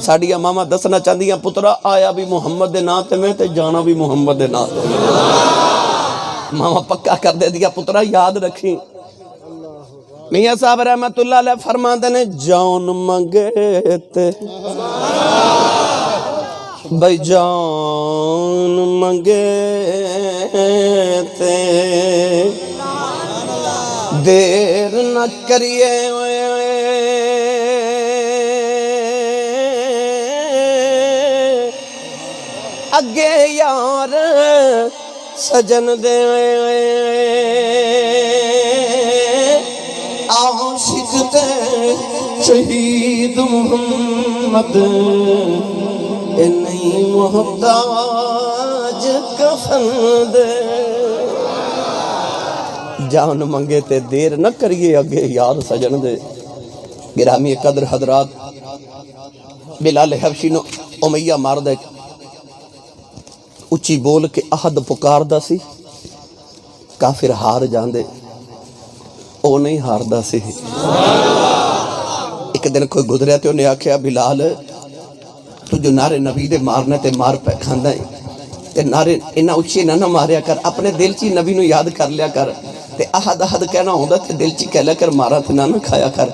ساڈیاں ماما دسنا چاہدیاں پترا آیا بھی محمد دے نام تے میں تے جانا بھی محمد دے نام تے ماما پکا کر دے دیا پترا یاد رکھی میاں صاحب رحمت اللہ علیہ فرماندے نے جان منگے تے بھائی جان منگے تے دیر نہ کریے اگے یار سجن دے عاشق تے شہید محمد نہیں محتاج کفن دے جان منگے تے دیر نہ کریے اگے یار سجن دے گرامی قدر حضرات بلال حبشی نو امیہ مار دے اچھی بول کے احد پکار دا سی کافر ہار جان دے او نہیں ہار دا سی ایک دن کوئی گزریا تے انہیں آکھیا بلال تو جو نعرے نبی دے مارنے تے مار پہ کھاندہ ہے تے نعرے انہا اچھی نہ ماریا کر اپنے دل چی نبی نو یاد کر لیا کر تے احد کہنا ہوندہ تے دل چی کہہ لیا کر مارا تے نہ کھایا کر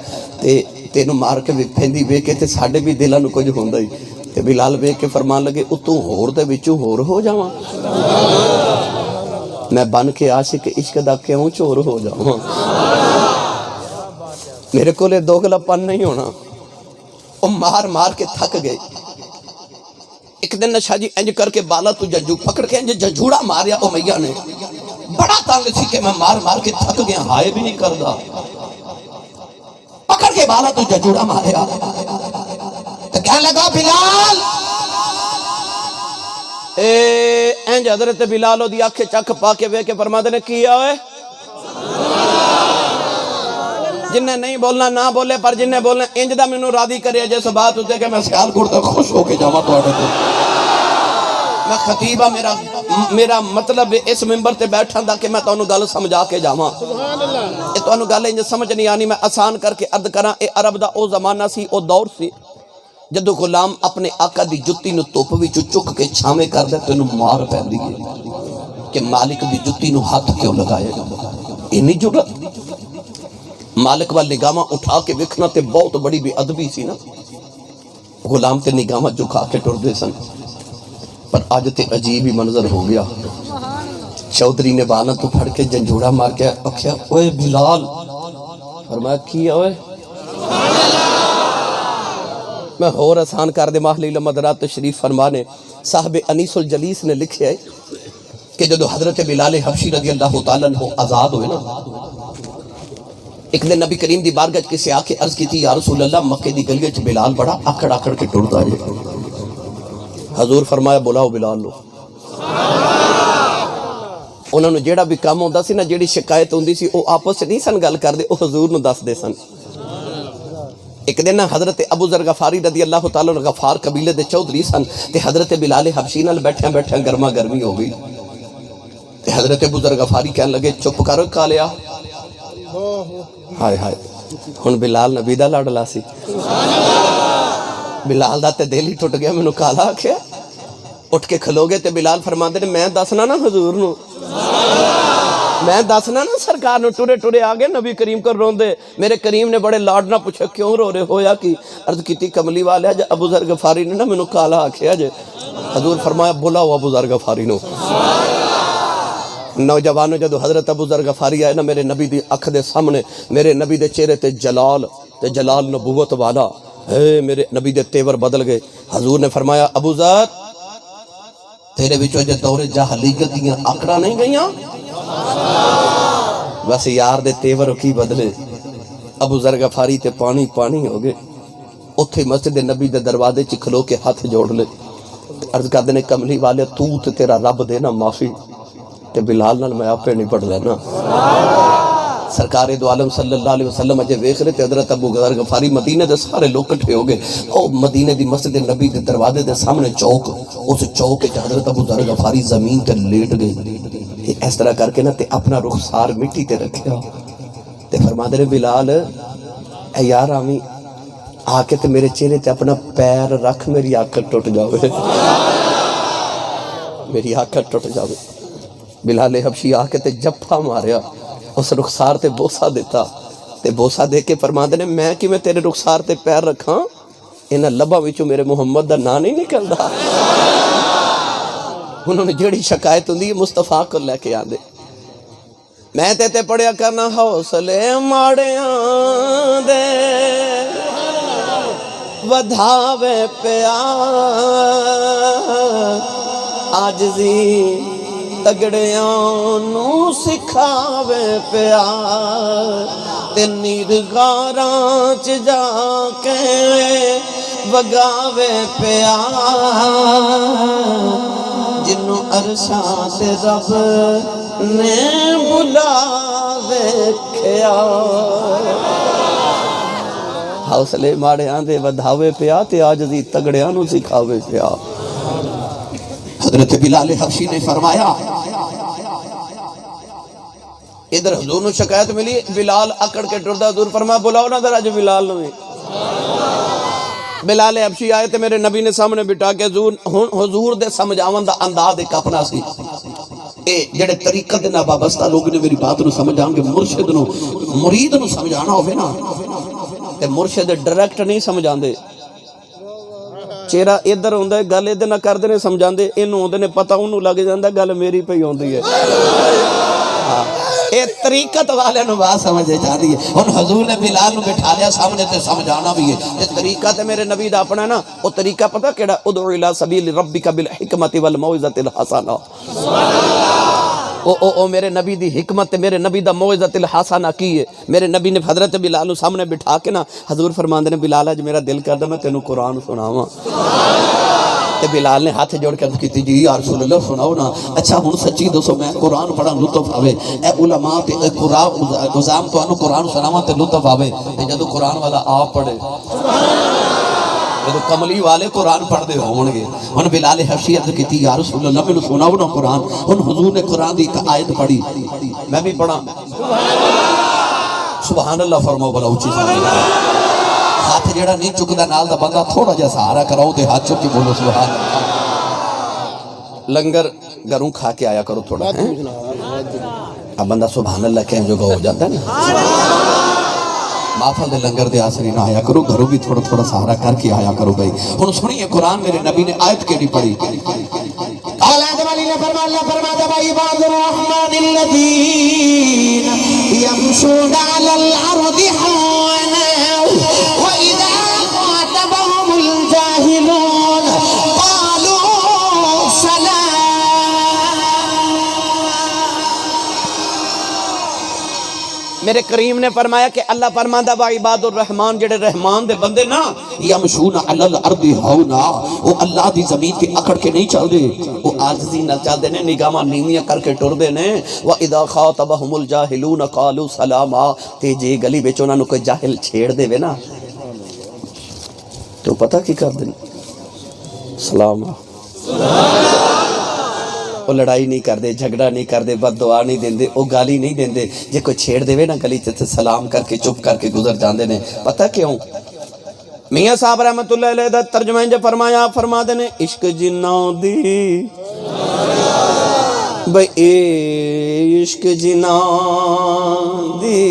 تے نو مار کے پھیندی بے کے تے ساڑھے بھی دلہ نو کچھ ہوندہ ہی تے بلال بے کے فرمان لگے اتوں ہور دے بچو ہور ہو جاواں میں بن کے عاشق عشق دا کیوں چور ہو جاواں میرے کو لے دوگلا پن نہیں ہونا وہ مار کے تھک گئے ایک دن نشاہ جی انج کر کے بالا تو ججو پکڑ کے انج ججوڑا ماریا امیہ نے بڑا تانگ سی کہ میں مار کے تھک گیا ہائے بھی نہیں کردہ پکڑ کے بالا تو ججوڑا ماریا تو کہنے لگا بلال انج حضرت بلالو دی آنکھیں چک پا کے وے کے فرما دینے کیا ہوئے جنہیں نہیں بولنا نہ بولے پر جنہیں بولنا انج دا میں نو راضی کرے جیسے بات ہوتے کہ میں سیال کرتا خوش ہو کے جاما تو آڑے تھے میں خطیبہ میرا مطلب اس ممبر تے بیٹھا دا کہ میں تو انہوں گل سمجھا کے جاما یہ تو انہوں گل انج سمجھ نہیں آنی میں آسان کر کے عرض کرا اے عرب دا او زمانہ سی او دور سی جدو غلام اپنے آقا دی جتی نو توپوی چک کے چھامے کر دے تو انہوں مار پہن دیئے کہ مالک دی جتی نو ہاتھ کیوں لگائے گا انہی جرت مالک وال نگامہ اٹھا کے وکھنا تے بہت بڑی بھی ادبی سی نا غلام تے نگامہ جھکا کے ٹر دے سن پر آج تے عجیب ہی منظر ہو گیا چودھری نے بانا تو پھڑ کے جنجوڑا مار کے اکھیا اوے بلال فرمایا کیا اوے میں اور آسان کر دے محلیل مدرات تشریف فرمانے صاحب انیس الجلیس نے لکھے ہے کہ جدو حضرت بلال حبشی رضی اللہ تعالیٰ عنہ آزاد ہوئے نا ایک دن نبی کریم دی بارگاہ کسی آکے عرض کی تھی یا رسول اللہ مکہ دی گلیہ چھ بلال بڑا اکڑ کے ٹرتا ہے حضور فرمایا بلاؤ بلال لو انہوں نے جیڑا بھی کام ہوندہ سی نا جیڑی شکایت ہوندی سی او آپس سے نہیں سن گل کر دے او حضور نو دس دے سن ایک دن حضرت ابو ذر غفاری رضی اللہ تعالیٰ غفار قبیلے دے چودھری سن تے حضرت بلال حبشی نال بیٹھے گرما گرمی ہو گئی تے حضرت ابو ذر غفاری کہنے لگے چپ کر کالیا ہائے ہائے ہن بلال نبی دا لاڈلا سی بلال دا تے دل ہی ٹوٹ گیا مینوں کالا آکھیا اٹھ کے کھلو گے تے بلال فرماندے نے میں دسنا نا حضور نو میں دسنا نا سرکار نو ٹورے آگے نبی کریم کو رون دے میرے کریم نے بڑے لاڈ نہ پوچھا کیوں رو رہے ہویا کی عرض کیتی کملی والے جا ابو ذر غفاری نے نا مینوں کالا آکھیا جے حضور فرمایا بلاؤ ابو ذر غفاری نو نوجوانوں جدو حضرت ابو ذر غفاری آئے نا میرے نبی دی اکھ دے سامنے میرے نبی دے چہرے تے جلال نبوت والا میرے نبی دے تیور بدل گئے حضور نے فرمایا ابو ذر تیرے بچوں جے دور جاہلیت دیاں آکڑا نہیں گئیاں بس یار دے تیور کی بدلے ابو ذر غفاری تے پانی ہو گئے اتھے مسجد نبی دے دروازے چ کھلو کے ہاتھ جوڑ لے عرض کر دینے کملی والے تو تے تیرا رب دینا معافی تے بلال نال میں آپے نہیں پڑھ لینا سرکار دو عالم صلی اللہ علیہ وسلم اجے ویکھ رہے تے حضرت ابو ذر غفاری مدینے دے سارے لوگ کٹھے ہو گئے او مدینے دی مسجد نبی دے دروازے دے سامنے چوک اس چوک تے حضرت ابو ذر غفاری زمین تے لیٹ گئے اس طرح کر کے نا تے اپنا رخسار مٹی تے رکھیا تے فرما دے بلال اے یار آمی آ کے تے میرے چہرے تے اپنا پیر رکھ، میری آنکھ ٹوٹ جاوے، میری آنکھ ٹوٹ جاوے۔ بلال حبشی آ کے تے جپا ماریا، اس رخسار تے بوسا دیتا، تے بوسا دے کے فرماندے نے میں کہ میں تیرے رخسار تے پیر رکھاں، انہاں لباں وچوں میرے محمد دا نام نہیں نکلدا۔ انہوں نے جڑی شکایت ہوندی ہے مصطفیٰ کو لے کے آندے، میں تے پڑھیا کرنا حوصلے ماڑیاں دے ودھاوے پیا، عاجزی تگڑیاں نو سکھاوے پیا، تے نیرگاراں چ جا کے وگاوے پیا، جنوں عرشاں تے رب نے بلاوے کھیا۔ حوصلے ماڑیاں دے ودھاوے پیا تے عاجزی تگڑیاں نو سکھاوے پیا۔ حضرت بلال حبشی نے فرمایا، ادھر حضور نو شکایت ملی، بلال اکڑ کے ٹردا، حضور فرمایا بلاؤ نا ذرا جو بلال نو۔ بلال حبشی آئے تے میرے نبی نے سامنے بٹھا کے حضور دے سمجھاون دا انداز ایک اپنا سی۔ اے جڑے طریقت دے نال وابستہ لوگ نے میری بات نو سمجھان گے، مرشد نو مرید نو سمجھانا ہوے نا تے مرشد ڈائریکٹ نہیں سمجھاندے، چہرہ ادھر ہوندا ہے، گل ادھر نہ کردے نے سمجھاندے، اینوں ہوندے نے پتہ اونوں لگ جاندا گل میری پئی ہوندی ہے۔ اے طریقت والے نو بات سمجھ جاندی ہے۔ ہن حضور نے بلال نو بٹھا لیا سامنے تے سمجھانا بھی ہے، تے طریقہ تے میرے نبی دا اپنا ہے نا، او طریقہ پتہ کیڑا، ادعو الی سبیل ربک بالحکمت والموعظۃ الحسنہ۔ او میرے نبی دی حکمت تے میرے نبی دا موعظۃ الحسنہ کی ہے۔ میرے نبی نے حضرت بلال نو سامنے بٹھا کے نا حضور فرماندے نے بلال اج میرا دل کردا میں تینوں قرآن سناواں۔ تے بلال نے ہاتھ جوڑ کے عرض کیتی جی یا رسول اللہ سناؤ نا۔ اچھا ہن سچی دسو میں قرآن پڑھا لطف آوے، اے علماء تے اے قرآن گزام تانوں قرآن سناواں تے لطف آوے، تے جدوں قرآن والا آپ پڑھے، جدو کملی والے قرآن پڑھ دے ہون گے۔ ہن بلال حبشی عرض کیتی یا رسول اللہ مینوں سناؤ نا قرآن۔ ہن حضور نے قرآن دی ایک آیت پڑھی، میں بھی پڑھا، سبحان اللہ فرماؤ بلا اونچی سبحان۔ ہاتھ جڑا نہیں چکدا نال دا بندہ تھوڑا جا سہارا کراؤ تے ہاتھ چک کے بولو سبحان اللہ۔ لنگر گھروں کھا کے آیا کرو تھوڑا، اب بندہ سبحان اللہ کہنے جو ہو جاتا ہے نا۔ محفل دے لنگر دے آسری نہ آیا کرو، گھروں بھی تھوڑا تھوڑا سہارا کر کے آیا کرو بھائی۔ ہن سنیے قرآن میرے نبی نے آیت کیڑی پڑھی، اولاد والی نے فرمایا عباد الرحمن الذین یمشون علی الارض حونا واذا خاطبهم الجاہلون قالوا سلام۔ میرے کریم نے فرمایا کہ اللہ فرماندا وا عباد الرحمن، جڑے رحمان دے بندے نا، یمشون علی الارض ہونا، وہ اللہ دی زمین تے اکڑ کے نہیں چل دے، وہ عاجزی نہ چل دے نے، نگاہاں نیویاں کر کے ٹر دے نے۔ واذا خاطبهم الجاہلون قالوا سلاما، تے جے گلی وچ انہاں نوں کوئی جاہل چھیڑ دے وے نا تو پتہ کی کر دین، سلام۔ وہ لڑائی نہیں کر دے، جھگڑا نہیں کر دے، بد دعا نہیں دیندے، وہ گالی نہیں دیندے، جے کوئی چھیڑ دے وے نا گلی تے سلام کر کے چپ کر کے گزر جاندے نے۔ پتہ کیوں؟ میاں صاحب رحمت اللہ علیہ دا ترجمہ انج فرمایا، فرما دے نے عشق جناں دی بھئی اے عشق جناں دی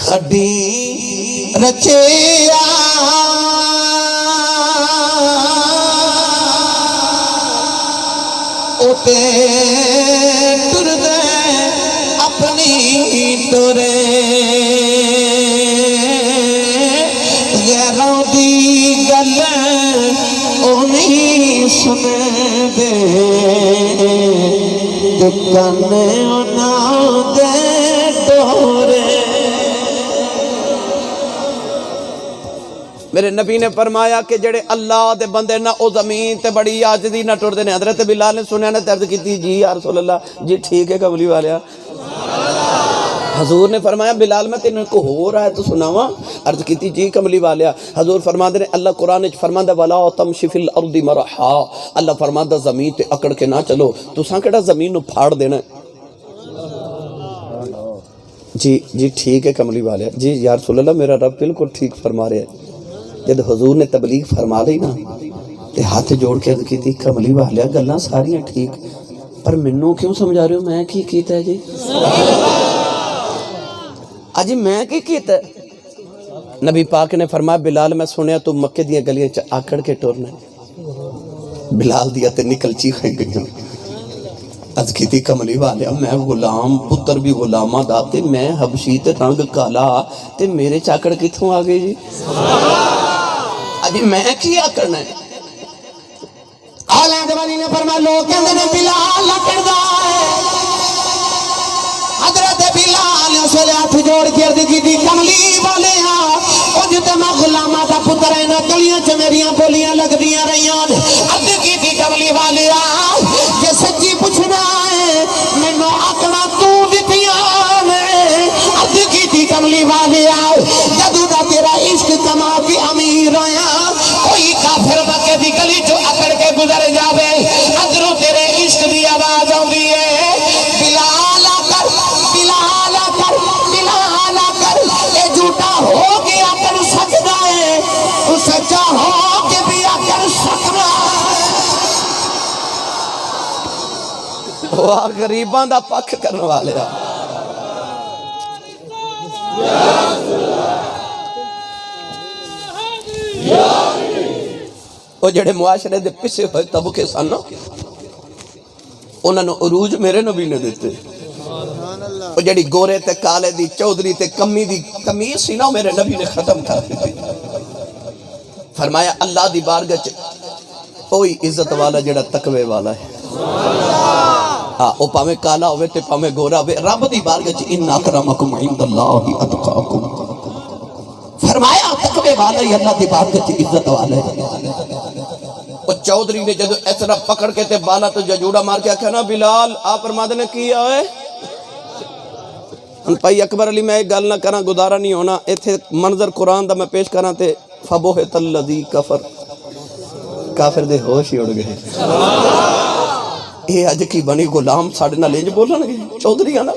خڈی رچیا اوتے ٹر دے اپنی ٹرے غیروں دی گل او نہیں سنے دے دکن انہاں دے ڈورے۔ میرے نبی نے فرمایا کہ جڑے اللہ دے بندے نہ او زمین تے بڑی عاجزی نہ ٹردے نے۔ حضرت بلال نے سنیا نے عرض کیتی جی یا رسول اللہ، جی ٹھیک ہے کملی والیا۔ حضور نے فرمایا بلال میں تینوں کو ہو رہا ہے تو سناواں؟ عرض کیتی جی کملی والیا۔ حضور فرماندے نے اللہ قرآن وچ فرماندا ولا تمشی فی الارض مرحا، اللہ فرماندا زمین تے اکڑ کے نہ چلو۔ تساں کیڑا زمین نو پھاڑ دینا ہے؟ جی ٹھیک ہے کملی والے جی یا رسول اللہ میرا رب بالکل ٹھیک فرما رہے ہیں۔ جب حضور نے تبلیغ فرما لی نا تے ہاتھ جوڑ کے عرض کی تھی کملی والے گلاں ساریاں ٹھیک پر منوں کیوں سمجھا رہے ہو میں کی کیتا ہے جی اجی میں کی کیتا ہے؟ نبی پاک نے فرمایا بلال میں سنیا تو مکے دیاں گلیاں چ آکڑ کے ٹورنا بلال دیا تے نکل چیخیں گئی از کی تھی کملی والے میں غلام پتر بھی غلامہ داتے میں حبشی تے رنگ کالا تے میرے چاکڑ کتھوں آگئے جی اجی میں کیا کرنا ہے آلہ دوانی نے فرمایا لوگ کہتے ہیں بلال لکڑ دا ہے حضرت بلال اسے ہاتھ جوڑ کے عرض کی تھی کملی والے او جتے میں غلامہ دا پتر ہے نا گلیاں چ میریاں بولیاں لگ دیاں رہیاں عرض کی تھی کملی والے یہ سچی پوچھنا ہے میں نو آکڑا تو دتیاں میں عرض کی تھی کملی والے جدو دا تیرا عشق کما کے امیر آیا کوئی کافر مکے دی گلی جو اکڑ کے گزر جاوے ادھروں تیرے عشق دی آواز آوی ہے بلال آکر بلال آکر بلال آکر اے جھوٹا ہو کے آکر سجدہ ہے تو سچا ہو کے بھی آکر سکنا وہ غریبان دا پک کرنے والے وہ جڑے معاشرے دے پسے ہوئے طبقے سن انہوں نے عروج میرے نبی نے دیتے وہ جڑی گورے تے کالے دی چودری تے کمی دی کمیز سی نا میرے نبی نے ختم کر دیتی فرمایا اللہ دی بارگاہ کوئی عزت والا جڑا تقوی والا ہے ہاں او پاویں کالا ہوئے تے پاویں گورا ہوئے رب دی بارگاہ ان اکرمکم عند اللہ اتقاکم فرمایا تقوی والا ہی اللہ دی بارگاہ عزت والا ہے وہ چودری نے جدو اس طرح پکڑ کے تے بالا تو ججوڑا مار کے کہنا بلال آپ فرماتے نے کیا ہے پائی اکبر علی میں ایک گل نہ کرنا گزارا نہیں ہونا ایتھے منظر قرآن دا میں پیش کرنا تے فبوہت الذی کفر کافر دے ہوش ہی اڑ گئے یہ اج کی بنی غلام ساڑھے نہ لینج بولن گے چودری آنا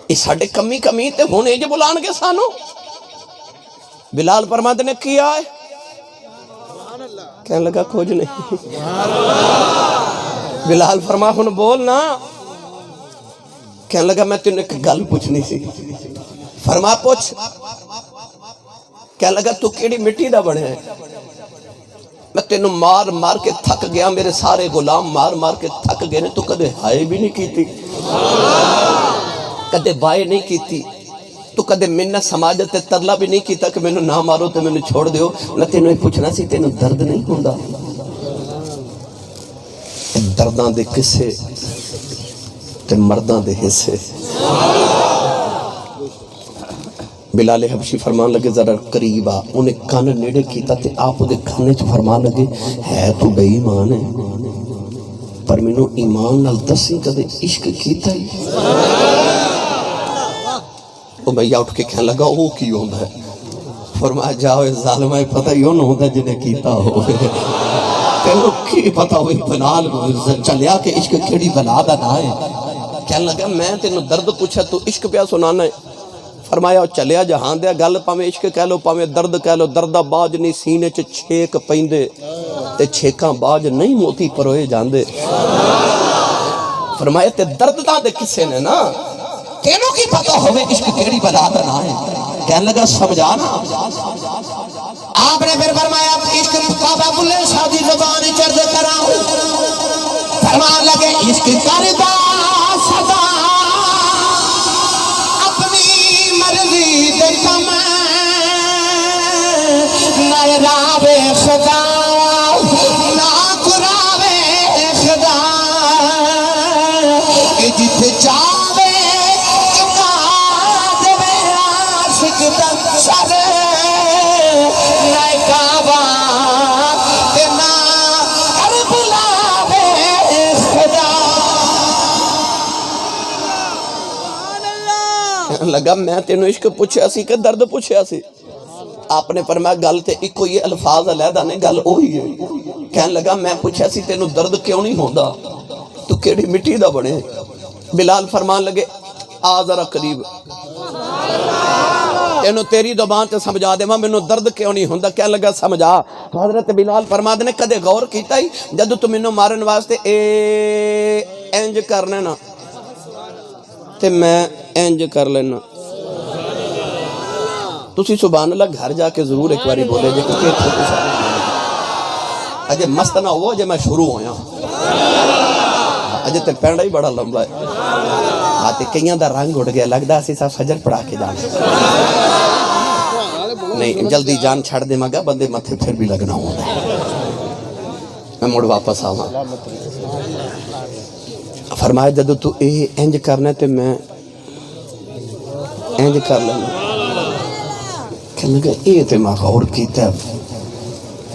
یہ ساڑھے کمی کمی تے ہونے جو بولان گے سانو بلال فرماتے نے کیا ہے کہنے لگا کچھ نہیں بلال فرما ہن بولنا کہنے لگا میں تینوں ایک گل پوچھنی سی فرما پوچھ کہنے لگا تو کیڑی مٹی دا بڑے ہیں میں تینوں مار مار کے تھک گیا میرے سارے غلام مار مار کے تھک گئے تو کدے ہائے بھی نہیں کی تھی کدے بائے نہیں کی تھی تو کدے منہ سماجت ترلا بھی نہیں کیتا کہ میں نہ مارو تو میں چھوڑ دیو نہ تینوں ہی پوچھنا سی تینوں درد نہیں ہوندہ دردان دے کسے تے مردان دے حصے بلال حبشی فرمان لگے ذرا قریب آ انہیں کان نیڑے کیتا تے آپ دے کھانے چھ فرمان لگے ہے تو بے ایمان ہے پر منو ایمان نال دسی کدے عشق کیتا ہی وہ بھئی اٹھ کے کہنے لگا وہ کی ہوندہ ہے فرمایا جاؤ ظالمہ پتہ ہی ہونا ہوندہ جنہیں کیتا ہو کہنے کی پتہ ہوئی بلال چلیا کہ عشق کیڑی بلا دا نہ ہے کہنے لگا میں تینوں درد پوچھا تو عشق پیا سنانا ہے فرمایا چلیا جہاں دیا گل پاویں عشق کہہ لو پاویں درد کہہ لو دردہ باج نہیں سینے چ چھیک پیندے تے چھیکاں باج نہیں موتی پروئے جاندے فرمایا تے درد دا دے کسے نے نا کینوں کی پتہ ہوئے عشق کیڑی بلا دا نہ ہے کہنے لگا سمجھانا آپ نے پھر فرمایا عشق بابا بلے شادی زبان چرد کراؤں فرمان لگے عشق کردہ صدا اپنی مرضی دیکھا میں نہ راوے خدا نہ قراوے خدا کہ جت جاوے چکا دے عاشق تک سر نہ کعبہ تے نہ کربلا وے خدا لگا میں تینوں عشق پوچھیا سی کہ درد پوچھیا سی آپ نے فرمایا گل تے ایکو یہ الفاظ علیحدہ نے گل وہی ہے کہنے لگا میں پوچھیا سی تینوں درد کیوں نہیں ہوندا تو کیڑی مٹی دا بنے بلال فرمان لگے آ ذرا قریب تینوں تیری زبان تے سمجھا دے مینوں درد کیوں نہیں ہوندا کیا لگا سمجھا حضرت بلال فرما دے نے کدے غور کیتا ہی جدوں تو مینوں مارن واسطے انج کرنا نا تے میں انج کر لینا تسی سبحان اللہ گھر جا کے ضرور ایک باری بولے جے کہ اجے مست نہ ہو جے میں شروع ہویا اجے تے پینڈا ہی بڑا لمبا ہے آتے کئیاں دا رنگ اڑ گیا لگدا اسی سا فجر پڑھا کے جانا نہیں جلدی جان چھڑ دے مگا بندے متھے پھر بھی لگنا ہوتا ہے میں مڑ واپس آواں فرمایا جدو تو انج کرنا تے میں انج کر لینا کہنے لگا یہ تے میں غور کیتا ہے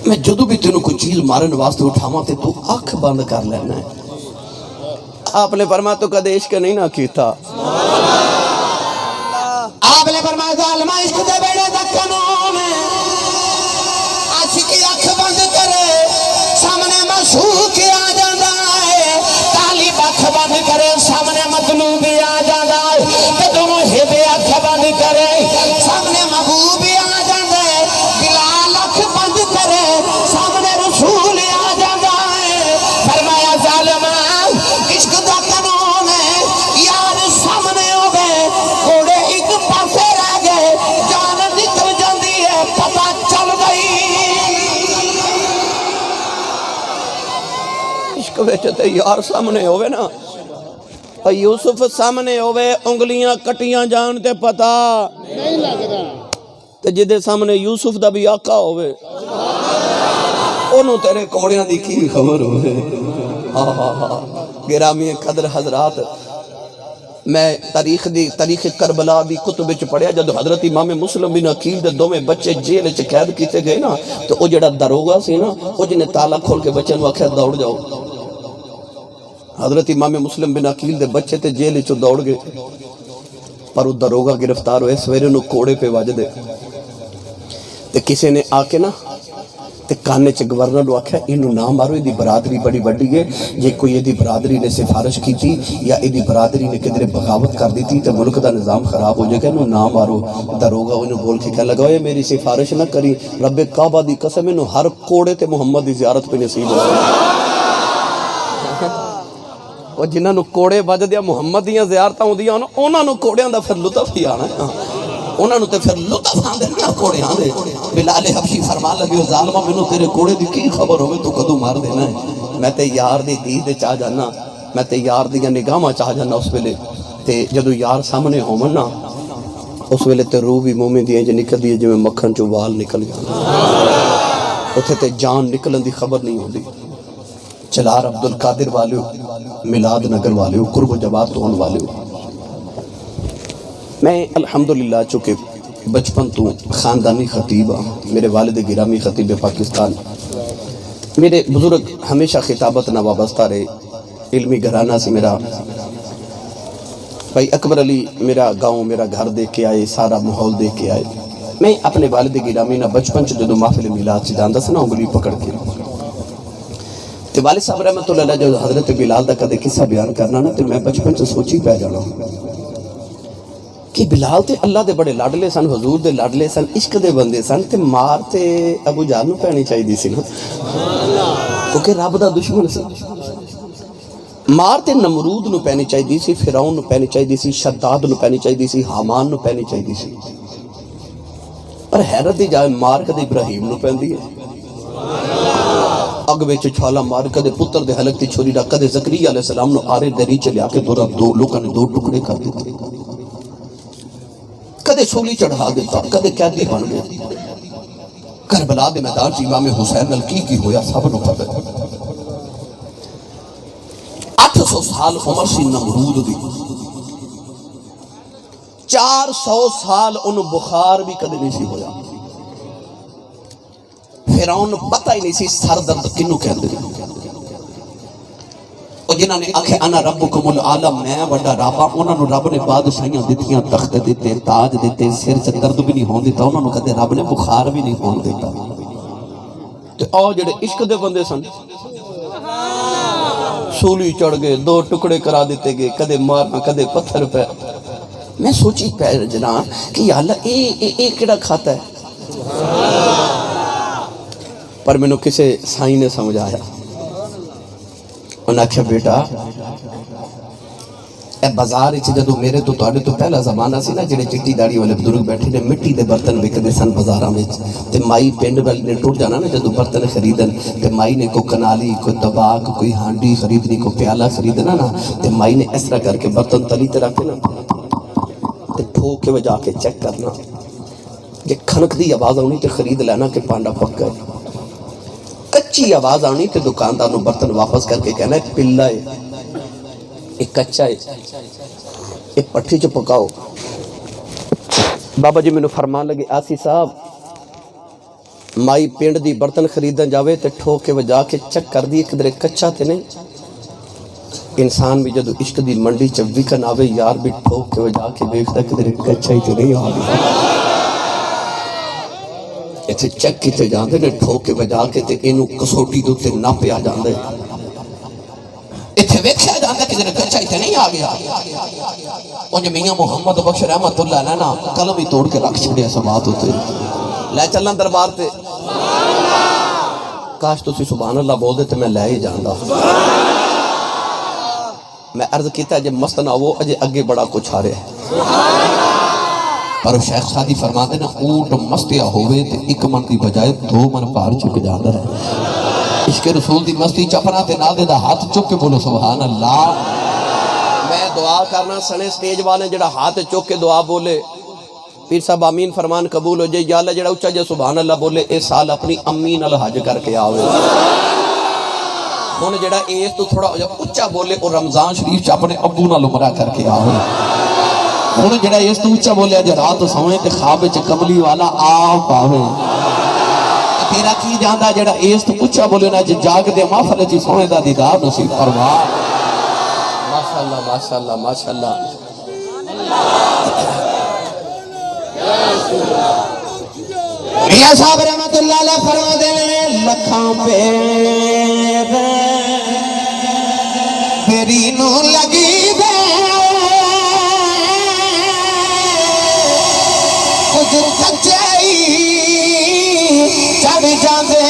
میں جدو بھی تینوں کوئی چیز مارن واسطے اٹھاواں تے تو آنکھ بند کر لینا ہے آپ نے فرمایا تو کدے عشق نہیں نہ کیتا آپ نے فرمایا ظالمہ عشق دے بیڑے دا قانون عاشقی آنکھ بند کرے سامنے معشوق آ جاتا ہے طالب آنکھ بند کرے سامنے مطلوب آ جاتا ہے تے دونوں ہبے آنکھ بند کرے سامنے محبوب آ جاتا ہے بلال آنکھ بند کرے سامنے رسول آ جاتا ہے فرمایا ظالمہ عشق دا قانون ہے یار سامنے ہو گئے گھوڑے ایک پاسے رہ گئے جان نکل جاندی ہے پتہ چل گئی عشق وچ تے یار سامنے ہوئے نا یوسف سامنے ہوئے انگلیاں کٹیاں جان تے پتہ نہیں لگدا تے جدے سامنے یوسف دا بھی آقا ہوئے انہوں تیرے کوڑیاں دی کی خبر ہوئے گرامی قدر حضرات میں تاریخ کربلا دی کتب وچ پڑھیا جب حضرت امام مسلم بن عقیل دے دوویں بچے جیل وچ قید کیتے گئے نا تو او جڑا داروغہ سی نا او جنے تالا کھول کے بچے نوں آکھیا دوڑ جاؤ حضرت امام مسلم بن عقیل دے بچے تے جیل وچ دوڑ گئے پر او داروغہ گرفتار ہوئے سویرے نوں کوڑے پہ وج دے تے کسی نے آ کے نا تے کانے چ گورنر نوں آکھیا اینوں نہ مارو ایدی برادری بڑی وڈی ہے جے کوئی ایدی برادری نے سفارش کیتی یا ایدی برادری نے کدھر بغاوت کر دیتی تے ملک دا نظام خراب ہو جائے گا اینوں نہ مارو داروغہ انہوں بول کے کہنے لگا اے میری سفارش نہ کری رب کعبہ دی قسم انہوں ہر کوڑے تے محمد دی زیارت پہ نصیب ہو وہ جنہاں نوں کوڑے بج دیا محمد دیاں زیارتاں ہوندیاں انہاں نوں کوڑیاں دا پھر لطف ہی آنا ہے انہاں نوں تے پھر لطف آندے نا کوڑیاں دے بلال حبشی فرما لگے ظالمہ مینوں تیرے کوڑے دی کی خبر ہوے تو کدوں مار دینا ہے میں تے یار دی دید چاہ جانا میں تے یار دیاں نگاہاں چاہ جانا اس ویلے تے جدوں یار سامنے ہون نا اس ویلے تے روح بھی مومن دی انج نکل دی جویں مکھن چوں وال نکل جاندے اوتھے تے جان نکلن دی خبر نہیں ہوندی چلار عبد القادر والیو میلاد نگر والیو قرب و جواب تو ان والیو میں الحمدللہ چونکہ بچپن تو خاندانی خطیب ہاں میرے والد گرامی خطیب پاکستان میرے بزرگ ہمیشہ خطابت نہ وابستہ رہے علمی گھرانہ سے میرا بھائی اکبر علی میرا گاؤں میرا گھر دیکھ کے آئے سارا ماحول دیکھ کے آئے میں اپنے والد گرامی نہ بچپن چ جدو محفل میلاد سے جاندا سی نا انگلی پکڑ کے تے والد صاحب رحمۃ اللہ علیہ جو حضرت بلال دا کدے قصہ بیان کرنا نا تے میں بچپن چ سوچی پہ جانا کہ بلال تے اللہ دے بڑے لاڈلے سن حضور دے لاڈلے سن عشق دے بندے سن تے مار تے ابو جہل نوں پینی چاہیے سی نا کیونکہ رب دا دشمن سی مار تے نمرود نوں پینی چاہیے سی فرعون نوں پینی چاہیے سی شداد نوں پینی چاہیے سی حامان نوں پینی چاہیے سی پر حیرت دی جائے مار کدے ابراہیم نوں پیندی ہے اگ وچ چھالا مار کدے پتر دے حلق تے چھری دا کدے زکریا علیہ السلام نو آرے دری چ لیا کے دو لوکاں نے دو ٹکڑے کر دیتے کدے سولی چڑھا دیتا کدے قیدی بن گیا کربلا دے میدان چ امام حسین نال کی ہویا سب نو پتہ ہے 800 سال عمر سی نمرود دی 400 سال انہوں بخار بھی کدے نہیں سی ہویا فرعون پتہ ہی نہیں سی سر درد کنوں کہندے اور جنہاں نے آکھے انا ربکم العالم میں بڑا رابا انہاں نو رب نے بادشاہیاں دتیاں تخت دیتے تاج دیتے سر سے درد بھی نہیں ہون دیتا انہاں نو کدے رب نے بخار بھی نہیں ہون دیتا تے او جڑے عشق دے بندے سن سولی چڑھ گئے دو ٹکڑے کرا دیتے گئے کدے مارنا کدے پتھر پہ میں سوچی پہ جنا کہ یا اللہ اے کیڑا کھاتا ہے. پر میں نے کسے سائی نے سمجھایا. انہاں کہا بیٹا اے بازار اچھ جدو میرے تو توڑے تو پہلا زمانہ سی نا جڑے چٹی داڑی والے بزرگ بیٹھے نے مٹی دے برتن وکدے سن بازاراں وچ تے مائی پنڈ والے نے ٹوٹ جانا نا جدو برتن خریدن تے مائی نے کوئی کنالی کوئی طباق کوئی ہانڈی خریدنی کوئی پیالہ خریدنا نا تے مائی نے اس طرح کر کے برتن تلی تے رکھے نا تے ٹھوک کے وجا کے چیک کرنا کہ کھنک دی آواز آنی تے خرید لینا کہ پانڈا پک گئے. کچی آواز آنی تے دکاندار نو برتن واپس کر کے کہنا ہے پلا ہے ایک کچا ہے ایک پٹھی چ پکاؤ. بابا جی میں نے فرمان لگے آسی صاحب مائی پینڈ دی برتن خریدن جاوے تے ٹھوک کے وجا کے چک کر دی کدھر کچا تے نہیں. انسان بھی جدو عشق دی منڈی چ وکن آوے یار بھی ٹھوک کے وجا کے دیکھتا کدھر کچا ہی تے نہیں آ ایتھے چیک کیتے جاندے نے ٹھوک کے وجا کے تے اینو کسوٹی دے تے ناپیا جاندے ایتھے ویکھیا جاندے کہ جڑا کچا تے نہیں آ گیا. اونج میاں محمد بخش رحمت اللہ علیہ نا قلم ہی توڑ کے رکھ چھڑیا سماعت ہوتے لے چلن دربار تے. کاش تسی سبحان اللہ بول دے تے میں لے ہی جاندا. میں عرض کیتا جے مست نہ ہو اجے اگے بڑا کچھ آ رہا ہے. پر شیخ سادی فرماتے نا اونٹ مستیا ہوئے تے ایک من دی بجائے 2 من پار چک جاندہ ہے. عشق رسول دی مستی چپنا تے نادے دا ہاتھ چک کے بولو سبحان اللہ. میں دعا کرنا سنے سٹیج والے جڑا ہاتھ چک کے دعا بولے پیر صاحب آمین فرمان قبول ہو جائے. یا اللہ جڑا اچھا جے سبحان اللہ بولے اس سال اپنی امین الحج کر کے آوے. انہیں جڑا ایس تو تھوڑا اچھا بولے اور رمضان شریف چا اپنے ابو نہ لمرہ کر کے آوے. انہیں جڑا ایس تو اچھا بولے جا رات سوئیں تے خواب چ کملی والا آپ آوے. تیرا کی جاندہ جڑا ایس تو اچھا بولے نا جاگ دے محفل چ سونے دا دیدار نصیب فرما. ماشاءاللہ ماشاءاللہ ماشاءاللہ. میاں صاحب رحمت اللہ علیہ فرما دینے لکھاں پیر تیری نو لگی دے کچھ کچائی چڑھ جاندے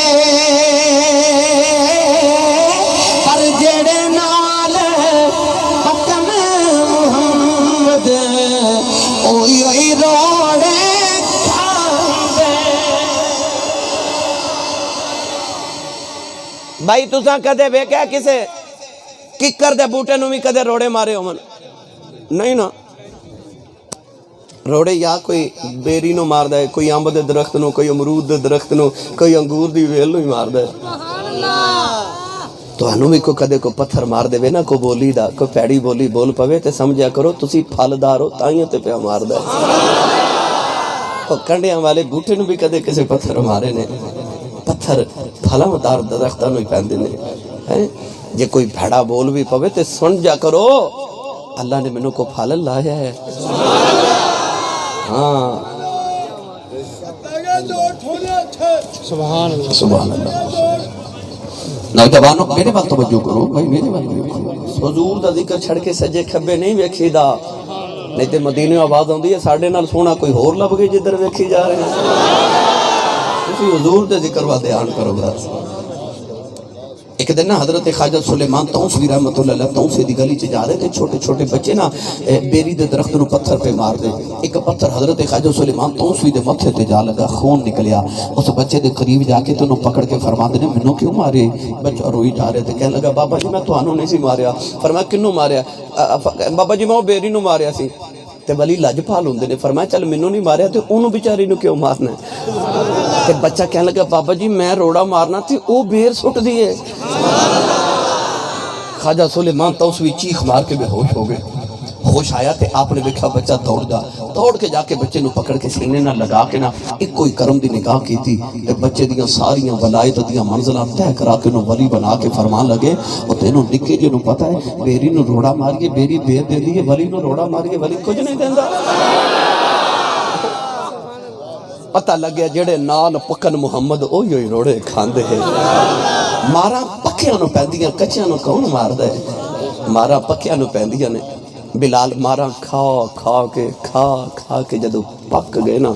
پر جڑے نال حکم محمد اوئی اوئی روڑے بھائی تُساں کدے ویکھیا کسے ککر دے بوٹے نو بھی کدے روڑے مارے ہون نہیں نا. روڑے یا کوئی بیری نو مار دے کوئی امب دے درخت نو کوئی امرود دے درخت نو کوئی انگور دی ویل نو ہی مار دے. تو انو بھی کو کدے کو پتھر مار دے وے نا کو بولی دا کو پیڑی بولی بول پوے تے سمجھیا کرو تسی پھلدار ہو تائیں تے پیا مار دے. کنڈیاں والے بوٹے نو بھی کدے کسے پتھر مارے نے. پتھر پھلمدار درختاں نو ہی پیندے نے. جے کوئی بھڑا بول بھی پوے تے سن جا کرو اللہ نے منو کو پھل لایا ہے. ہاں سبحان اللہ سبحان اللہ. نوجوانوں میرے بات توجہ کرو بھائی میرے بات. حضور دا ذکر چھڑ کے سجے کھبے نہیں ویکھی دا نہیں تے مدینے آواز آندی ہے ساڈے نال سونا کوئی ہور لب گئی جدھر ویکھی جا رہے ہیں. تسی حضور دے ذکر وا دھیان کرو بس. ایک دن نا حضرت خواجہ سلیمان توسوی رحمت اللہ علیہ توسوی دی گلی چ جا رہے تھے چھوٹے چھوٹے بچے نا بیری دے درخت نو پتھر پہ مار دے. ایک پتھر حضرت خواجہ سلیمان توسوی دے متھے تے جا لگا خون نکلیا. اس بچے دے قریب جا کے تو انہوں پکڑ کے فرماندے نے منو کیوں مارے. بچہ روئی جا رہے تھے کہنے لگا بابا جی میں توانوں نہیں سی ماریا. فرمایا کنوں ماریا. بابا جی میں وہ بیری نو ماریا سی. تے ولی لجپال ہوندے نے فرمایا چل منو نہیں ماریا تے انہوں بیچاری نو کیوں مارنا ہے. تے بچہ کہنے لگا بابا جی میں روڑا مارنا تھی او بیر سٹ دیئے. خواجہ سلیمان توسوی چیخ مار کے بے ہوش ہو گئے. ہوش آیا تے آپ نے دیکھا بچہ دوڑ کے جا کے بچے نو پکڑ کے سینے نہ لگا کے نا ایک کوئی کرم دی نگاہ کی تھی. تے بچے دیاں ساریاں ولایت دیاں منزلاں طے کرا کے نو ولی بنا کے فرمان لگے او تینوں نکے جے نو پتہ ہے بیری نو روڑا ماریے بیری بیر دے دیے ولی نو روڑا ماریے ولی کچھ نہیں دیندا. پتہ لگیا جڑے نال پکن محمد اوہی ہوئی روڑے کھاندے ہیں. مارا پکیاں نو پیندیاں کچیاں نو کون مار دے. مارا پکیاں نو پیندیاں نے بلال مارا کھا کے جدو پک گئے نا،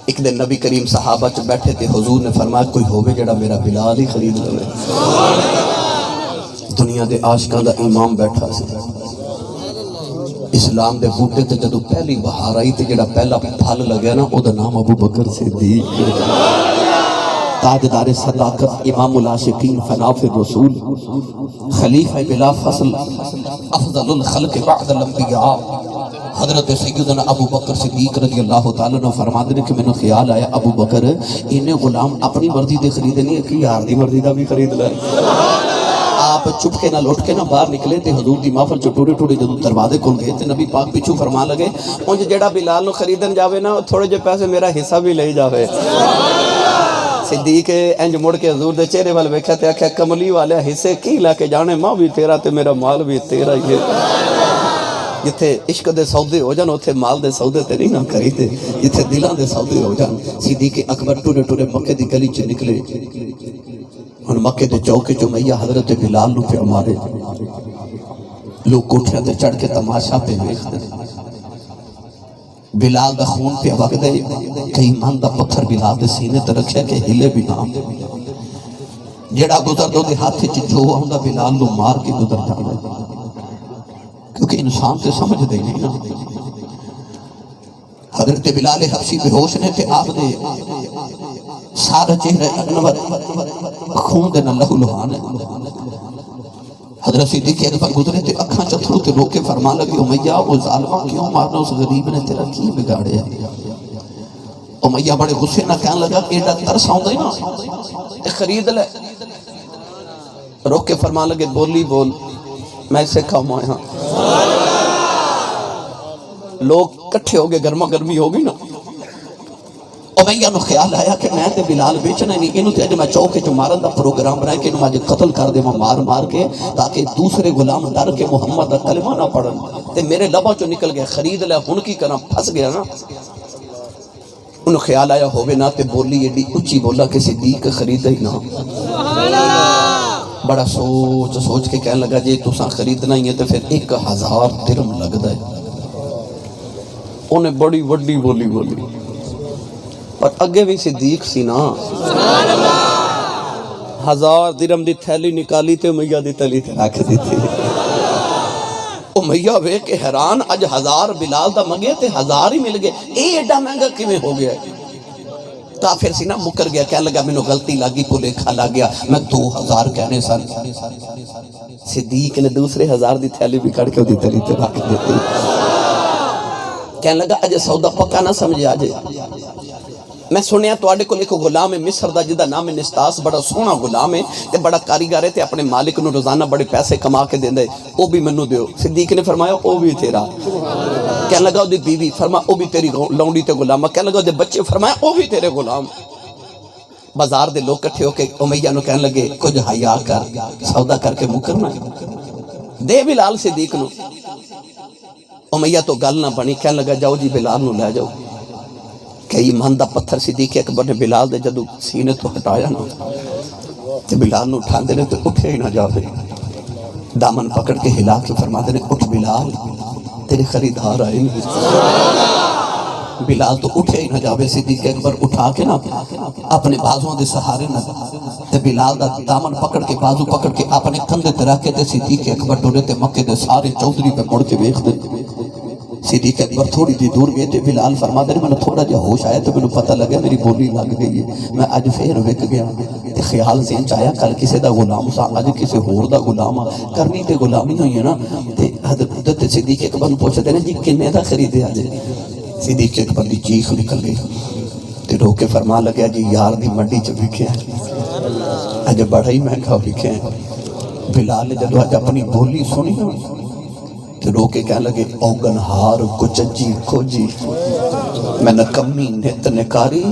ایک دن نبی کریم صحابہ چ بیٹھے تھے، حضور نے فرمایا کوئی ہوگے جڑا میرا بلال ہی خرید لے۔ دنیا دے عاشقاں دا امام بیٹھا سی، اسلام دے بوٹے تے جدو پہلی بہار آئی تے جڑا پہلا پھل لگیا نا او دا نام ابو بکر صدیق، تاجدار صداقت، امام العاشقین، فناف الرسول، خلیفہ بلا فصل، افضل الخلق بعد الانبیاء، حضرت سیدنا ابو بکر صدیق رضی اللہ تعالیٰ نے فرماتے ہیں کہ میں نے خیال آیا ابو بکر انہیں غلام اپنی مرضی دے خرید نہیں ہے کہ یار دی مرضی دا بھی خرید لائے۔ آپ چپ کے نہ لوٹ کے نہ باہر نکلے تے حضور دی محفل چ ٹوڑے ٹوڑے جدوں دروازے کھل گئے تے نبی پاک پیچھے فرما لگے اونج جڑا بلال نو خریدن جاوے نا تھوڑے جے پیسے میرا حصہ بھی لے جاوے۔ صدیق انج مڑ کے حضور دے چہرے وال ویکھیا تے آکھیا کملی والے حصے کی لے کے جانے، ماں بھی تیرا تے میرا مال بھی تیرا ہی ہے۔ جتھے عشق دے سودے ہو جان اتھے مال دے سودے تے نہیں نہ کری تے، جتھے دلاں دے سودے ہو جان۔ صدیق اکبر ٹورے ٹورے مکے دی گلی چ نکلے، ہن مکے دے چوکے چ میاں حضرت بلال نو پہ مارے، لوگ کوٹھیاں تے چڑھ کے تماشا پہ ویکھدے، بلال دا خون پہ وگدے، کئی من دا پتھر بلال دے سینے تے رکھیا کہ ہلے بھی نہ، جڑا گزر دو دے ہاتھ چ جو ہوندا بلال نو مار کے گزر جاندا، کیونکہ انسان تے سمجھ دے نہیں نا۔ حضرت بلال حبشی بے ہوش نے تے آپ دے سارا چہرہ انور خون دے نہ لہو لہان ہے۔ حضرت صدیق اکبر گزرے تے اکھاں چتھرو تے روکے فرما لگے امیہ وہ ظالمہ کیوں مارنا، اس غریب نے تیرا کی بگاڑے ہے؟ امیہ بڑے غصے نہ کہنے لگا ایڈا ترس آؤں دے نا تے خرید لے، روکے فرما لگے بولی بول میں اسے کھاؤں آیا ہاں۔ لوگ کٹھے ہو گئے، گرما گرمی ہو گئی نا، امیہ نو خیال آیا کہ میں تے بلال بیچنا نہیں، انہوں تے میں چوکے جو مارن دا پروگرام بنائے کہ انہوں مجھے قتل کر دے مار مار کے، تاکہ دوسرے غلام ڈر کے محمد دا کلمہ نہ پڑھن، تے میرے لبوں چو نکل گئے خرید لے، ہن کی کرنا، پھنس گیا نا۔ انہوں خیال آیا ہوئے نا تے بولی ایڈی اچھی بولا کہ صدیق خرید ہی نہ، بڑا سوچ کے کہنے لگا جی تساں خریدنا ہی ہے تو پھر 1000 درہم لگ دے۔ انہیں بڑی وڈی بولی پر اگے بھی صدیق سی نا، 1000 درہم دی تھیلی نکالی تے امیہ دی تلی تے رکھ دی تھی۔ امیہ وے کہ حیران اج 1000 بلال دا منگے تے 1000 ہی مل گئے، اے ایڈا مہنگا کیویں ہو گیا ہے؟ کافر سی نا مکر گیا، کہنے لگا میں نے غلطی لگی پلیکھا لگ گیا، میں 2000 کہنے سن۔ صدیق نے دوسرے 1000 دی تھیلی بھی کڑ کے دی تلی تے رکھ دیتی، کہنے لگا اجے سودا پکا نہ سمجھے آجے۔ میں سنیا تو آڈے کو لکھو غلام مصر دا جدہ نام نستاس، بڑا سونا غلام ہے تے بڑا کاریگر ہے تے اپنے مالک نو روزانہ بڑے پیسے کما کے دیں دے، او بھی منو دیو۔ صدیق نے فرمایا او بھی تیرا، کہنے لگا او دی بیوی، فرمایا او بھی تیری لونڈی تے غلام، کہنے لگا او دے بچے، فرمایا او بھی تیرے غلام۔ بازار دے لوگ کٹھے ہو کے امیہ نو کہنے لگے کچھ حیا کر، سودا کر کے مکرنا دے بلال صدیق نو۔ امیہ تو گل نہ بنی، کہنے لگا جاؤ جی بلال نو لے جاؤ۔ کہ ایمان دا پتھر صدیق اکبر نے بلال دے جدو سینے تو ہٹایا نا تے بلال نو اٹھا دینے تے اٹھے ہی نہ جاوے، دامن پکڑ کے ہلا کے فرما دینے اٹھ بلال تیرے خریدار آئے نہیں۔ بلال تو اٹھے ہی نہ جاوے، صدیق اکبر اٹھا کے نا اپنے بازوں دے سہارے نہ تے بلال دا دامن پکڑ کے بازو پکڑ کے اپنے کندھے تے رکھ کے تے صدیق اکبر ٹورے تے مکے دے سارے چودھری پہ مڑ کے ویکھ دے۔ صدیق اکبر تھوڑی دی دور گئے تے بلال فرما دے میں نے تھوڑا جا ہوش آیا تو میں نے پتہ لگا میری بولی لگ گئی ہے، میں اج پھر وک گیا تے خیال ذہن چایا کل کسے دا غلام سا اج کسے ہور دا غلام کرنی تے غلامی ہوئی ہے نا۔ تے حضرت صدیق اکبر پوچھتے ہیں جی کنے دا خریدے اج؟ صدیق اکبر دی چیخ نکل گئی تے رو کے فرما لگا جی یار دی منڈی چ وکیا اج بڑا ہی مہنگا وکیا۔ بلال نے جدو اج اپنی بولی سنی تے رو کے کہنے لگے اوگنہار کچجی کھوجی میں نکمی نت نکاری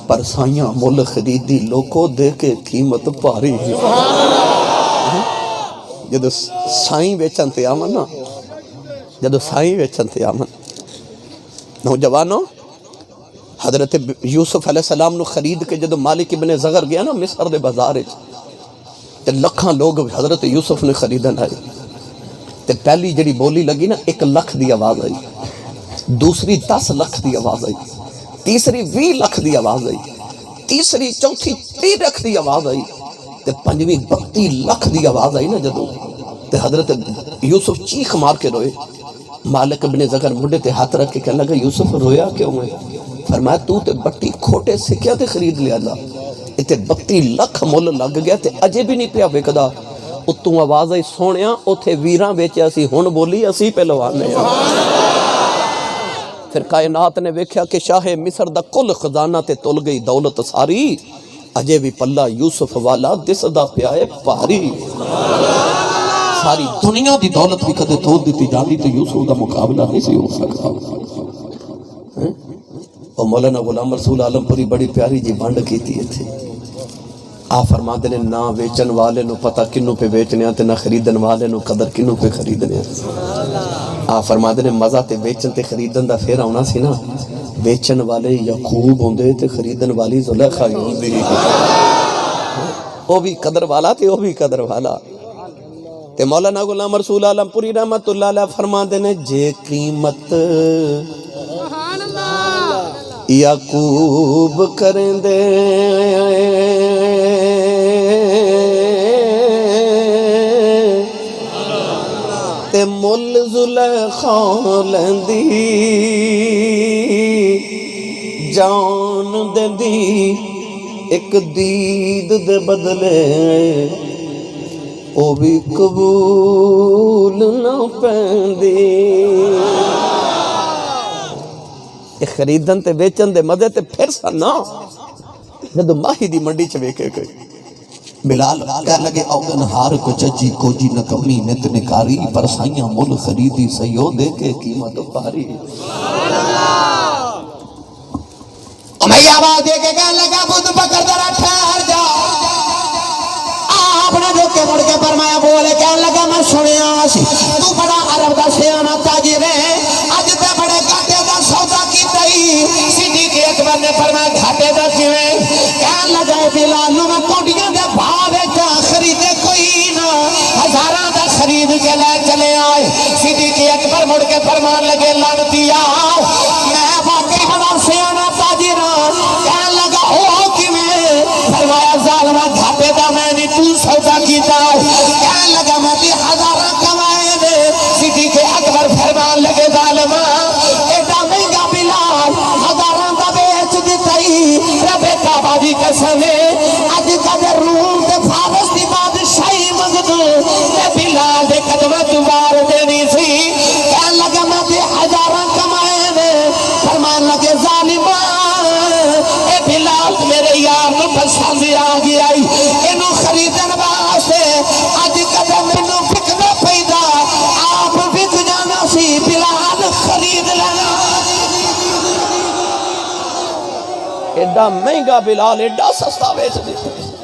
پر سائیاں مول خریدی لوکو دے کے قیمت پاری۔ جدو سائیں بیچن تے آمن نا، جدو سائیں بیچن تے آمن نوجوانوں، حضرت یوسف علیہ السلام نو خرید کے جدو مالک ابن زغر گیا نا مصر دے بازار تے لکھاں لوگ حضرت یوسف نے خریدن آئے، تے پہلی جڑی بولی لگی نا 1 لکھ دی آواز آئی، دوسری 10 لکھ دی آواز آئی، تیسری 20 لکھ دی آواز آئی، تیسری چوتھی 30 لکھ دی آواز آئی، تے پنجویں 32 لکھ دی آواز آئی نا جدو، تے حضرت یوسف چیخ مار کے روئے۔ مالک ابن زغر مڈے تے ہاتھ رکھ کے کہنے لگا یوسف رویا کیوں ہے؟ فرمایا تو تے بٹی کھوٹے سکیا تے خرید لیا دا، تے 32 لکھ مول لگ گیا تے اجے بھی نہیں پیا وکدا۔ اتوں آواز آئی سونیا اوتھے ویراں ویچیا سی، ہن بولی اسی پہلوانے ہیں۔ پھر کائنات نے ویکھیا کہ شاہ مصر دا کل خزانہ تے تل گئی دولت ساری، اجے بھی پلہ یوسف والا دسدا پیا ہے پاری۔ ساری دنیا دی دولت بھی کدے توڑ دیتی جاندی تو یوسف دا مقابلہ نہیں سی ہو سکتا۔ اور مولانا غلام رسول عالم پوری بڑی پیاری جی بانڈ کیتی تھی۔ آ فرماتے نے نہ ویچن والے نو پتہ کنوں پہ بیچنے تے نہ خریدن والے نو قدر کنوں پہ خریدنے۔ آ فرماتے نے مزہ تے بیچن تے خریدن دا پھر آنا سی نا، بیچن والے یعقوب ہوندے تے خریدن والی زلیخا ہوندی، وہ بھی قدر والا تے وہ بھی قدر والا۔ تے مولانا غلام رسول عالم پوری رحمت اللہ علیہ فرماتے نے جے قیمت یعقوب کریں دے تے مل زلیخا لیندی جان دیندی ایک دید دے بدلے او بھی قبول نہ پیندی۔ خریدن تے بیچن دے مزے تے پھر سنا جدو ماہی دی منڈی چ ویکھے گئے بلال کہہ لگے اوگن ہار کو چچی کو جی نہ کمی نت نکاری پر سائیاں مل خریدی سیو دے کے قیمت پاری۔ امیہ آواز دے کے کہہ لگا بدھ بکر ذرا ٹھہر جا، آپ نے جو کے مڑ کے فرمایا بولے کہہ لگا میں سنیا سی تو بڑا عرب دا سیانا تاجر ہے، اج تے بڑے گھاٹے دا سودا کیتا ہی۔ صدیق اکبر نے فرمایا گھاٹے دا کیویں؟ کہنے لگا بلال نو میں کوڈیاں دے بھاؤ وچ خریدے کوئی نہ، ہزاراں دا خرید کے لے چلے آئے۔ صدیق اکبر مڑ کے فرمان لگے لعنتیا میں واقعی بڑا سیانا تاجر ہاں۔ کہنے لگا او کیویں؟ فرمایا ظالما گھاٹے دا میں نہیں تو سودا کیتا۔ کہنے لگا میں بھی ہزاراں کمائے نے۔ صدیق اکبر فرمان لگے ظالما ایڈا مہنگا بلال ہزاراں دا بیچ دتائی، رب کعبہ دی قسم اج کدے روم تے فارس دی بادشاہی منگدو تے بلال دے قدماں تو مار دینی سی۔ کہنے لگا میں بھی ہزاراں کمائے نے۔ فرمان لگے ظالما اے بلال میرے یار نو پسند آ گیا اینو خریدن واسطے اج کدے مینوں وکنا پیدا آپ وک جانا سی، بلال خرید لینا۔ ایڈا مہنگا بلال ایڈا سستا بیچ دیتا۔